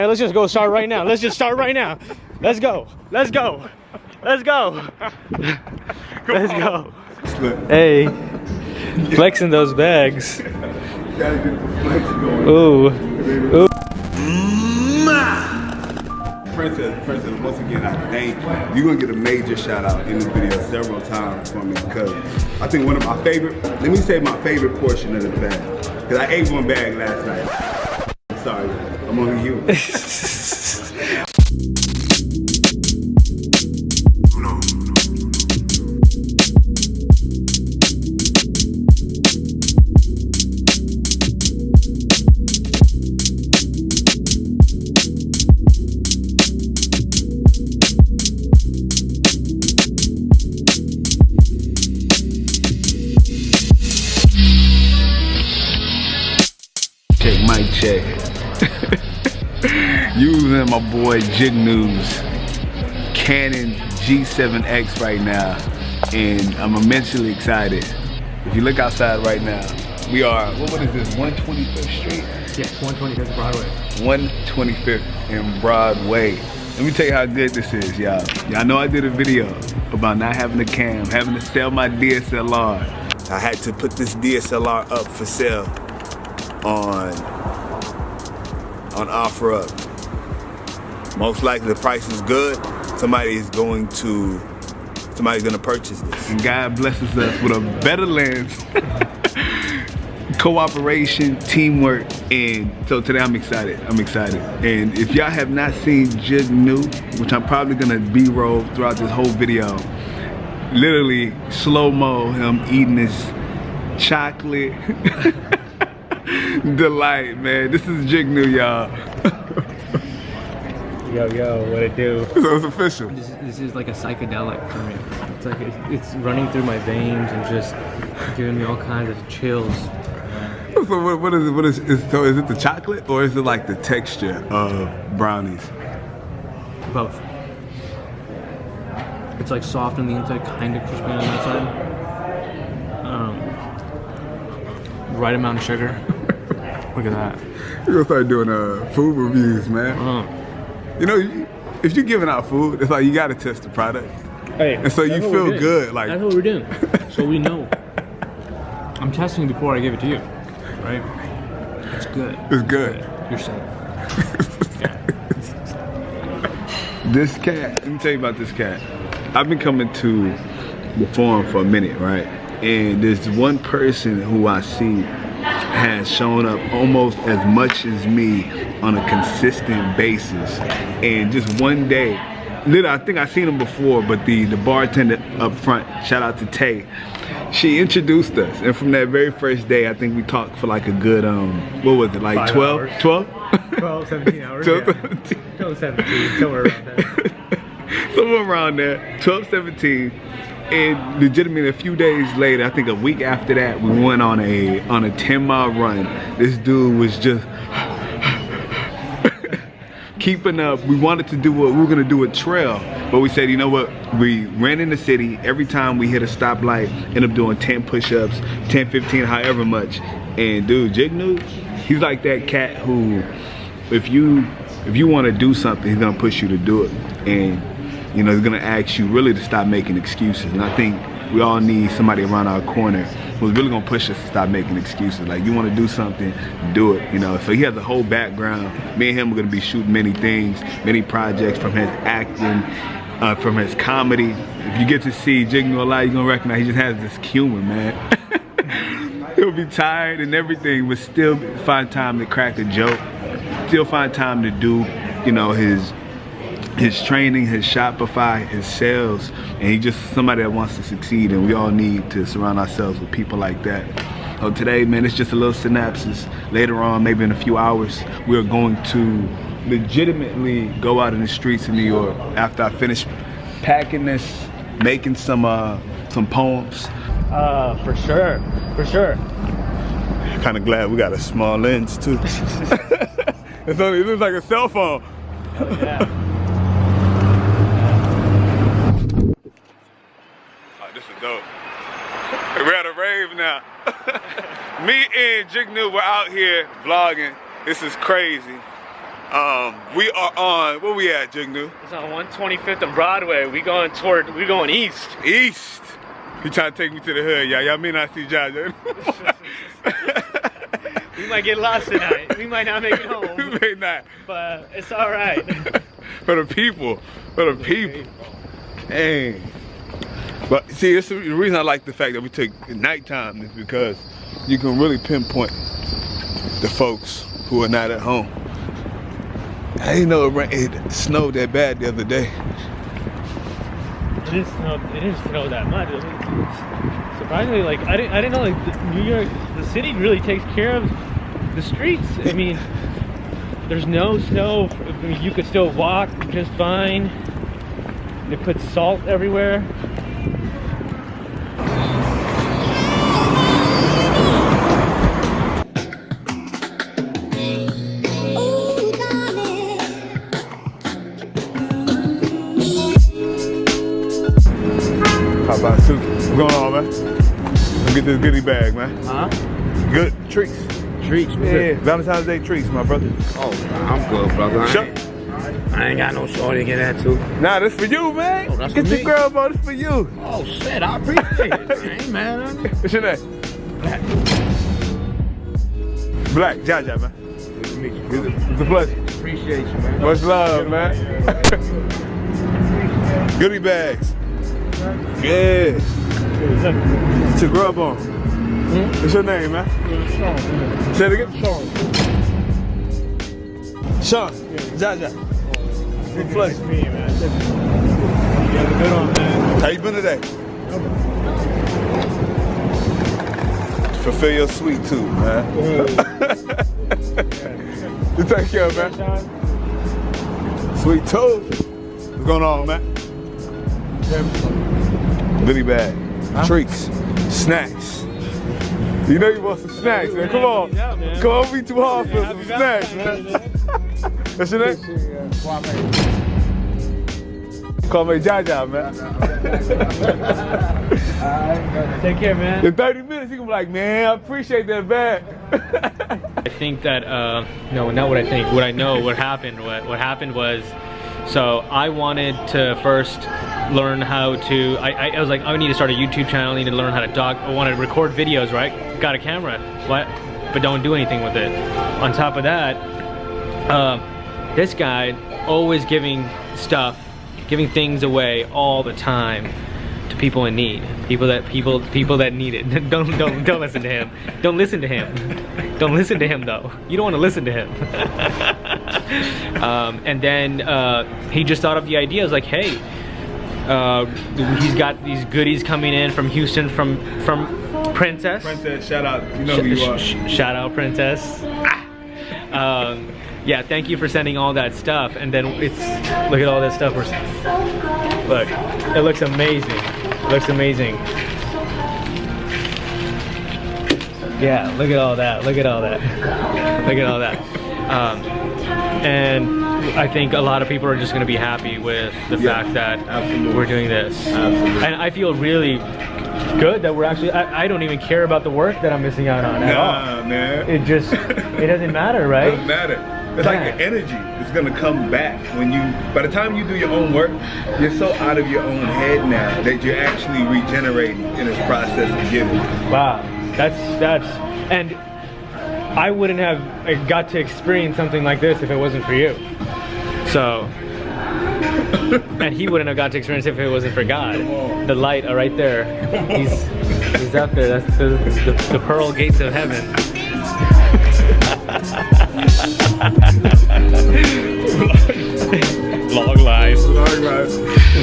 Hey, let's just go start right now. Let's just start right now. Let's go. Let's go. Let's go. Let's go. Hey, flexing those bags. Gotta get the flex going. Ooh. Ooh. Princess, once again, I thank you. You're gonna get a major shout out in this video several times from me because I think one of my favorite, let me say my favorite portion of the bag. Because I ate one bag last night. I'm sorry, I'm only human. Mic check. Using my boy JajaGlobal Canon G7X right now, and I'm immensely excited. If you look outside right now, we are, what is this, 125th Street? Yes, 125th Broadway. 125th and Broadway. Let me tell you how good this is, y'all. Y'all know I did a video about not having a cam, having to sell my DSLR. I had to put this DSLR up for sale on OfferUp. Most likely the price is good. Somebody's gonna purchase this. And God blesses us with a better lens, cooperation, teamwork, and so today I'm excited. And if y'all have not seen JajaGlobal, which I'm probably gonna B-roll throughout this whole video, literally slow-mo him eating this chocolate delight, man. This is JajaGlobal, y'all. Yo, what it do? So it's official. This is like a psychedelic for me. It's like it's running through my veins and just giving me all kinds of chills. So what is it? So is it the chocolate or is it like the texture of brownies? Both. It's like soft on the inside, kind of crispy on the outside. Right amount of sugar. Look at that. You're gonna start doing food reviews, man. You know, if you're giving out food, it's like you gotta test the product. Hey, and so you feel good. Like that's what we're doing. So we know. I'm testing before I give it to you, right? It's good. It's good. You're safe. Yeah. This cat. Let me tell you about this cat. I've been coming to the forum for a minute, right? And there's one person who I see has shown up almost as much as me on a consistent basis. And just one day, literally, I think I've seen him before, but the bartender up front, shout out to Tay, she introduced us. And from that very first day, I think we talked for like a good, what was it, like 12? 12, 17 hours. 12, yeah. 12, 17, somewhere around there. Somewhere around there, 12, 17. And legitimately a few days later, I think a week after that, we went on a 10-mile run. This dude was just keeping up. We wanted to do we were gonna do a trail, but we said, you know what? We ran in the city. Every time we hit a stoplight, end up doing 10 push-ups, 10, 15, however much. And dude, JajaGlobal, he's like that cat who, if you want to do something, he's gonna push you to do it. And you know, he's gonna ask you really to stop making excuses. And I think we all need somebody around our corner who's really gonna push us to stop making excuses. Like, you wanna do something, do it, you know. So he has a whole background. Me and him are gonna be shooting many things, many projects, from his acting, from his comedy. If you get to see JajaGlobal a lot, you're gonna recognize he just has this humor, man. He'll be tired and everything, but still find time to crack a joke. Still find time to do, you know, his training, his Shopify, his sales, and he's just somebody that wants to succeed, and we all need to surround ourselves with people like that. So today, man, it's just a little synopsis. Later on, maybe in a few hours, we're going to legitimately go out in the streets of New York after I finish packing this, making some poems. For sure. Kind of glad we got a small lens too. It looks like a cell phone. Oh, yeah. This is dope. We're at a rave now. Me and JajaGlobal were out here vlogging. This is crazy. We are on, where we at, Jignu? It's on 125th and Broadway. We going east. East. He trying to take me to the hood, y'all. Y'all may not see Jaja. We might get lost tonight. We might not make it home. We may not. But it's all right. For the people. For the people. Dang. But see, it's the reason I like the fact that we took nighttime is because you can really pinpoint the folks who are not at home. I didn't know it snowed that bad the other day. It didn't snow that much. Surprisingly, like I didn't know like New York, the city really takes care of the streets. I mean, there's no snow. I mean, you could still walk just fine. They put salt everywhere. How about Suki? What's going on, man? Let's get this goodie bag, man. Huh? Good treats. Treats? Yeah, Valentine's Day treats, my brother. Oh, I'm good, brother. I ain't got no shorty to get that too. Nah, this for you, man. Oh, that's get for your me? girl, bro. This for you. Oh, shit, I appreciate it. I ain't mad at you. What's your name? Black, Jaja, man. Good to meet you. It's a pleasure. Appreciate you, man. Much love, man. Goodie bags. Yeah. What's your grub on? What's your name, man? Say it again. Sean. Jaja. Good pleasure. Me, man. You have a good one, man. How you been today? Fulfill your sweet tooth, man. You take care, man. Sweet tooth. What's going on, man? Goodie bag. Treats. Snacks. You know you want some snacks, man. Come on. Come on, be too hard for some snacks, man. What's your name? Call me Jaja, man. Take care, man. In 30 minutes, you can be like, man, I appreciate that bag. I think that, no, not what I think, what I know, what happened. What happened was, so I wanted to first learn how to, I was like, I need to start a YouTube channel, I need to learn how to I want to record videos, right? Got a camera, but don't do anything with it. On top of that, this guy always giving things away all the time to people in need, people that need it. Don't listen to him. Don't listen to him. Don't listen to him though. You don't want to listen to him. And then he just thought of the idea. I was like, hey, he's got these goodies coming in from Houston from Princess. Princess, shout out. You know who you are. Shout out, Princess. Yeah, thank you for sending all that stuff. And then look at all that stuff. Look, it looks amazing. It looks amazing. Yeah, look at all that. Look at all that. Look at all that. And I think a lot of people are just going to be happy with the fact that we're doing this. Absolutely. And I feel really good that we're actually, I don't even care about the work that I'm missing out on at all. Nah, man. It just, it doesn't matter, right? It doesn't matter. It's like the energy is gonna come back when by the time you do your own work, you're so out of your own head now that you're actually regenerating in this process of giving. Wow, that's, and I wouldn't have got to experience something like this if it wasn't for you. So, and he wouldn't have got to experience it if it wasn't for God. The light right there, he's up there, that's the pearl gates of heaven. Long life. Long life.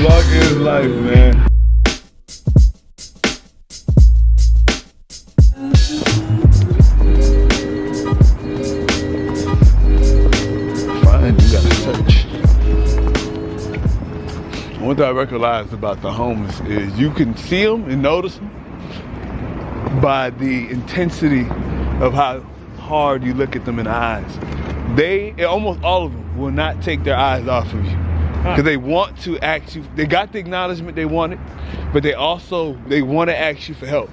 Long is life, man. Fine, you gotta search. One thing I realized about the homeless is you can see them and notice them by the intensity of how hard you look at them in the eyes. Almost all of them will not take their eyes off of you because they want to ask you. They got the acknowledgement they wanted, but they want to ask you for help.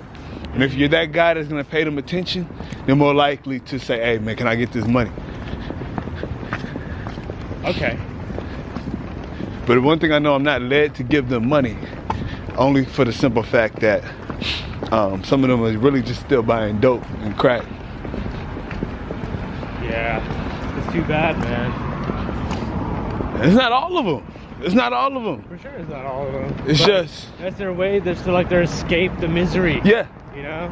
And if you're that guy that's gonna pay them attention, they're more likely to say, hey man, can I get this money? Okay. But one thing I know, I'm not led to give them money, only for the simple fact that some of them are really just still buying dope and crack. Yeah, it's too bad, man. It's not all of them. It's not all of them. For sure, it's not all of them. It's just that's their way. That's like their escape the misery. Yeah. You know,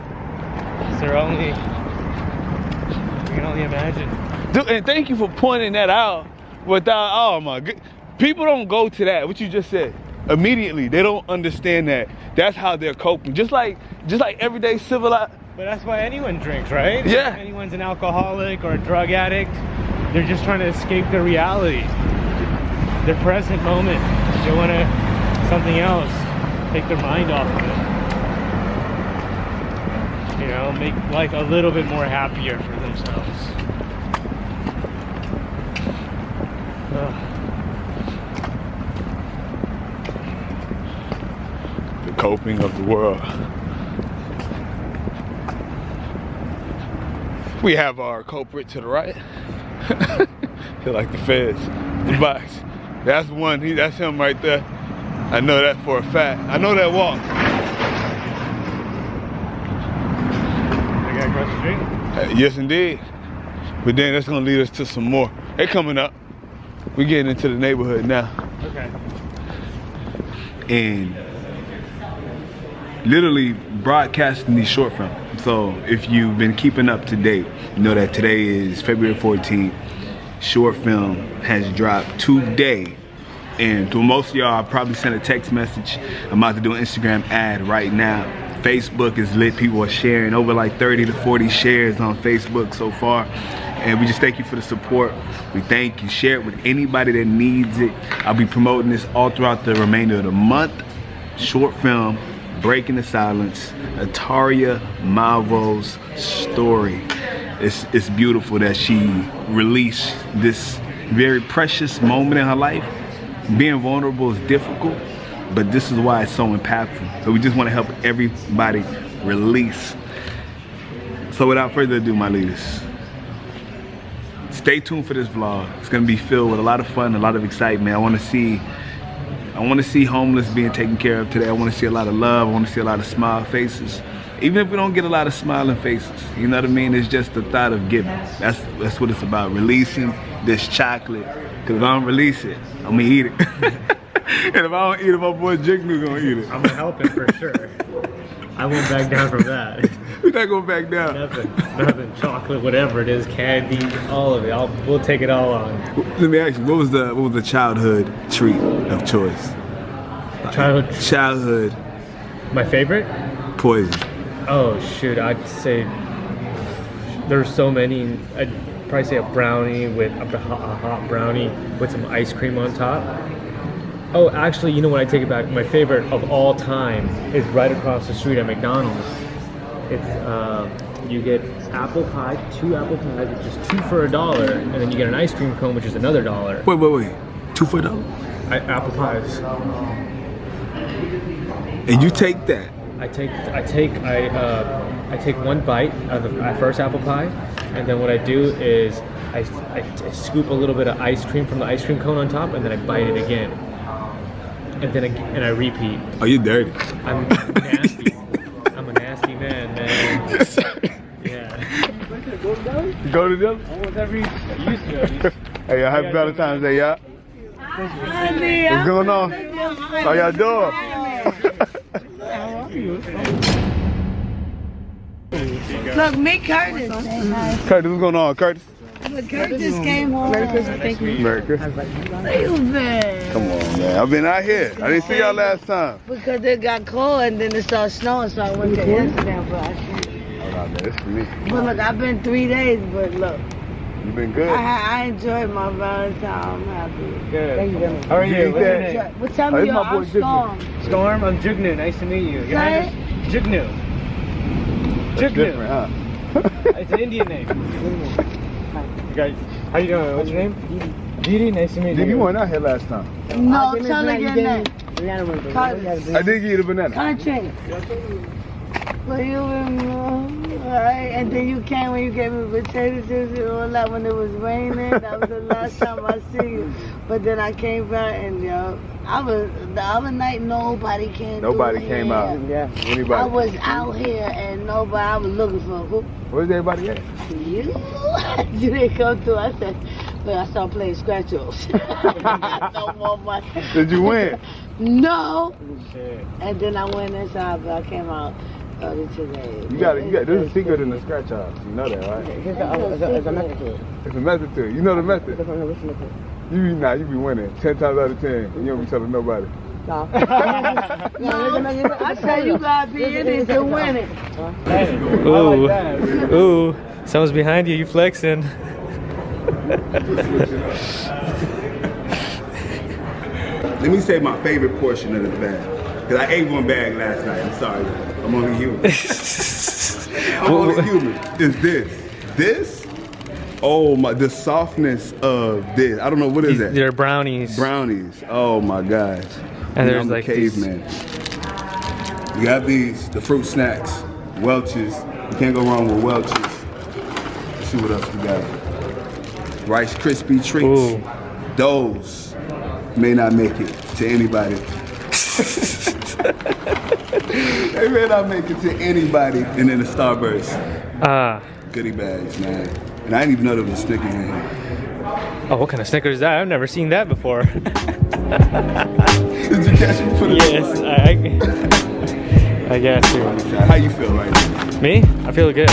it's their only. You can only imagine. Dude, and thank you for pointing that out. Without, oh my god, people don't go to that. What you just said. Immediately, they don't understand that. That's how they're coping. Just like everyday civilized. But that's why anyone drinks, right? Yeah. If anyone's an alcoholic or a drug addict, they're just trying to escape their reality, their present moment. They want to something else, take their mind off of it. You know, make life a little bit more happier for themselves. The coping of the world. We have our culprit to the right. Feel like the feds. The box. That's one. That's him right there. I know that for a fact. I know that walk. The guy across the street? Yes, indeed. But then that's gonna lead us to some more. They coming up. We're getting into the neighborhood now. Okay. And literally broadcasting these short films. So if you've been keeping up to date, you know that today is February 14th. Short film has dropped today. And to most of y'all, I probably sent a text message. I'm about to do an Instagram ad right now. Facebook is lit. People are sharing over like 30 to 40 shares on Facebook so far. And we just thank you for the support. We thank you. Share it with anybody that needs it. I'll be promoting this all throughout the remainder of the month. Short film, Breaking the Silence, Ataria Malvo's story. It's beautiful that she released this very precious moment in her life. Being vulnerable is difficult, but this is why it's so impactful. So we just want to help everybody release. So without further ado, my leaders, stay tuned for this vlog. It's gonna be filled with a lot of fun, a lot of excitement. I want to see homeless being taken care of today. I want to see a lot of love. I want to see a lot of smile faces. Even if we don't get a lot of smiling faces, you know what I mean? It's just the thought of giving. That's what it's about, releasing this chocolate. Because if I don't release it, I'm gonna eat it. And if I don't eat it, my boy Jignu gonna eat it. I'm gonna help it for sure. I won't back down from that. We're not gonna back down. Nothing, chocolate, whatever it is, candy, all of it. We'll take it all on. Let me ask you, what was the childhood treat of choice? Childhood. My favorite? Poison. Oh shoot, I'd say there's so many. I'd probably say a brownie with a hot brownie with some ice cream on top. Oh, actually, you know what? I take it back. My favorite of all time is right across the street at McDonald's. It's you get apple pie, 2 apple pies, which is 2 for $1, and then you get an ice cream cone, which is another $1. Wait. 2 for $1? Apple pies. And you take that? I take one bite of the first apple pie, and then what I do is I scoop a little bit of ice cream from the ice cream cone on top, and then I bite it again, and I repeat. Oh, you're dirty. I'm nasty. I'm a nasty man. Yes, sir. Yeah. You go to them? Almost every used to. Hey, y'all, happy Valentines Day, y'all. What's going on? How y'all doing? Look, meet Curtis. Curtis, what's going on, Curtis? Look, Curtis came home. Merry Christmas, thank you. Merry Christmas. Where you been? Come on, man. I've been out here. I didn't see y'all last time. Because it got cold and then it started snowing, so I went to Amsterdam for ice cream. Oh, no, man, this for me. But look, I've been 3 days, but look. You been good? I enjoyed my Valentine. I'm happy. Good. Thank you very much. How are you? What's your name? Well, tell me, I'm Storm. Storm, I'm Jignu. Nice to meet you. Your name is Jignu. Different, huh? It's an Indian name. You guys, how you doing? What's your name? Didi. Nice to meet you. You weren't out here last time. No, tell me your name. I did give you the banana. Country. Where you been? Right, and then you came when you gave me potato chips and all that when it was raining. That was the last time I see you. But then I came back and the other night nobody came. Nobody came out. Yeah. Anybody? I was out here and nobody. I was looking for who? Where's everybody at? You. You didn't come through. I said, but I started playing scratch offs. No more money. Did you win? No. And then I went inside, but I came out. Today. You got there's a secret in the scratch offs. You know that, right? It's a method to it. It's a method to it. You know the method? You be winning 10 times out of 10. And you don't be telling nobody. No. I said you gotta be in it to win it. Ooh, ooh, someone's behind you. You flexing. Let me say my favorite portion of the bag. Because I ate one bag last night. I'm sorry. I'm only human. I'm only human. Is this. This? Oh my, the softness of this. I don't know, what is that? They're brownies. Brownies. Oh my gosh. And there's I'm like a caveman. You got these, the fruit snacks, Welch's. You can't go wrong with Welch's. Let's see what else we got. Rice Krispie treats. Ooh. Those may not make it to anybody. They may not make it to anybody. And then the Starburst. Goodie bags, man. And I didn't even know there was Snickers in here. Oh, what kind of Snickers is that? I've never seen that before. Did you catch me for the Yes, I guess. How you feel right now? Me? I feel good.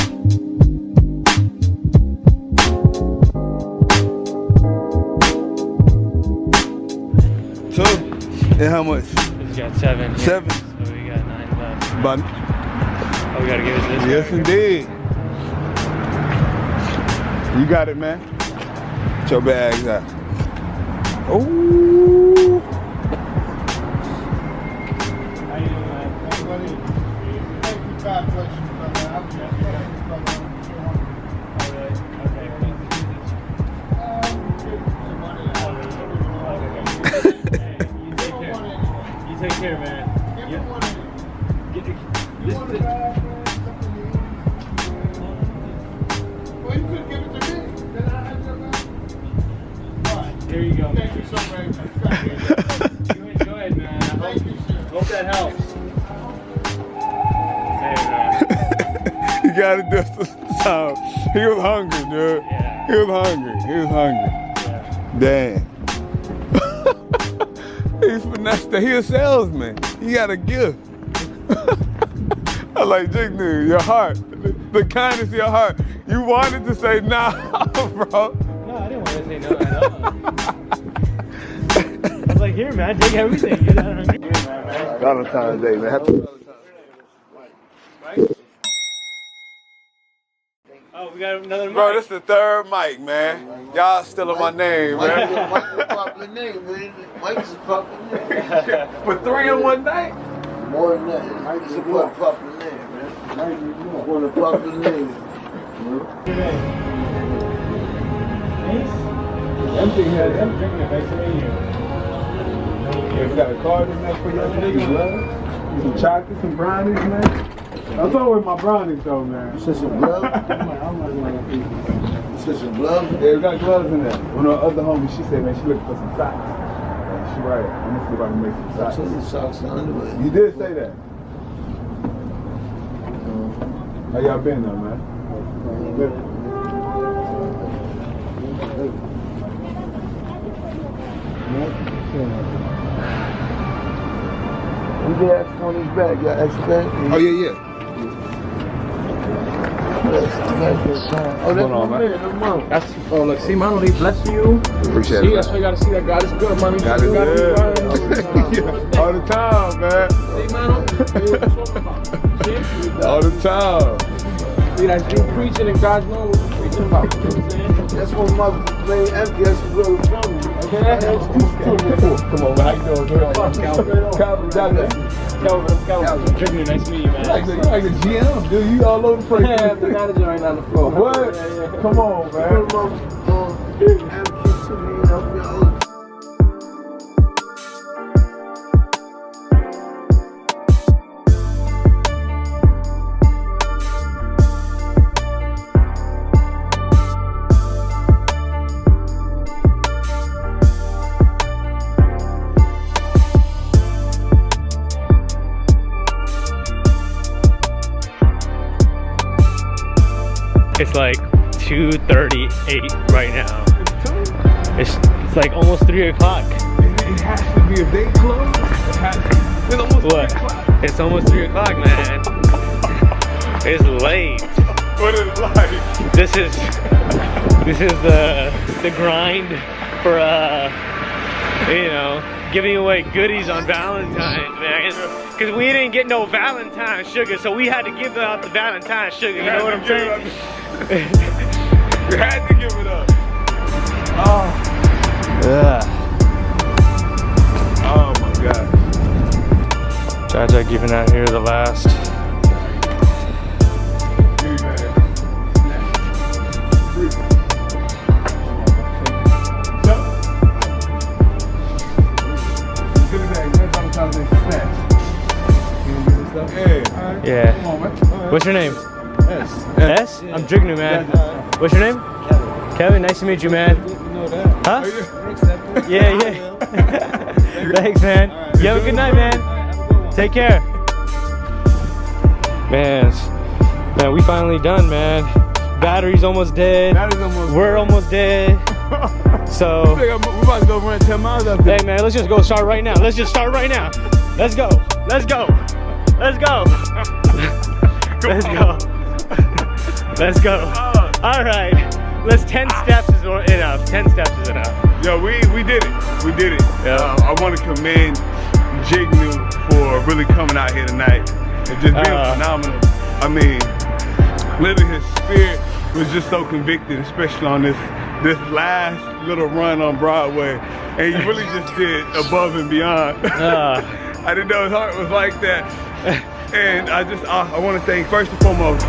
Two. And how much? We got 7. 7. So we got 9 left. But Oh, we gotta give us this. yes, indeed. You got it, man. Get your bags out. Oh. How you doing, man? Thank you, God bless you, brother. You take care, man. Well, you could give it to me. Then I have your back. All right. There you go. Thank you so very much. Go ahead, man. Thank you, sir. Hope that helps. Hey, man. You gotta do some. He was hungry, dude. Yeah. He was hungry. He was hungry. Yeah. Damn. He's finessed. He a salesman. He got a gift. I like Jig Dude, your heart. The kindness of your heart. You wanted to say nah, bro. No, I didn't want to say no at all. I was like, here, man, take everything. Get out of here, man. Valentine's Day, man. Happy Valentine's. Oh, we got another mic. Bro, this is the 3rd mic, man. Y'all stealing my name, man. Mike is a popular name, man. Mike is a popular name. For 3 in one night? More than that. Mike is a popular name, man. Mike is one of the popular names. Empty here. I'm drinking it. Nice to meet you. You got a card in there for your niggas, man? Some chocolate, some brownies, man. That's all with my brownies, though, man. Is this some gloves? Is this some gloves? Yeah, we got gloves in there. One of the other homies, she said, man, she looking for some socks. She right. I'm gonna see if I can make some socks. Socks and underwear. You did say that. How y'all been, though, man? Good. We get extra on his back. You got extra back? Oh, yeah. Oh, that's Hold on, man. That's, oh, look, see, man, he bless you. Appreciate See, it, that's why you gotta see that God is good, man. God is good. All the time, man. See, man, All the time. see, that's you preaching and God's knowing what you're preaching about. You know what I'm saying? That's when my plane empty. That's where we're from. Come on, man. How you doing, man? Calvin, Jaja. Kelvin. Drinking it. Nice to meet you, man. Like the GM, dude. You all over the place. Yeah, the manager right now on the floor. What? Come on, man. Empty to me, you know. It's like 2:38 right now. It's like almost 3 o'clock. It has to be if they close. It's almost 3 o'clock. It's almost 3 o'clock, man. It's late. What is it like? This is the grind for you know, giving away goodies on Valentine's, man. Because we didn't get no Valentine's sugar, so we had to give out the Valentine's sugar. You know what I'm saying? We had to give it up. Oh. Yeah. Oh my God. Jaja giving out here the last. Yeah. What's your name? S. I'm Jignu, man. What's your name? Kevin. Nice to meet you, man. Huh? Yeah, yeah. Thanks, man. You have a good night, man. Take care. Man, we finally done, man. Battery's almost dead. We're almost dead. So we're about to go run 10 miles up there. Hey, man, let's just go start right now. Let's just start right now. Let's go. Let's go. Let's go. Let's go. Let's go. All right. 10 steps is enough. 10 steps is enough. Yo, we did it. We did it. Yeah. I want to commend Jignu for really coming out here tonight and just being phenomenal. I mean, literally his spirit was just so convicted, especially on this last little run on Broadway, and he really just did above and beyond. I didn't know his heart was like that. And I want to thank, first and foremost,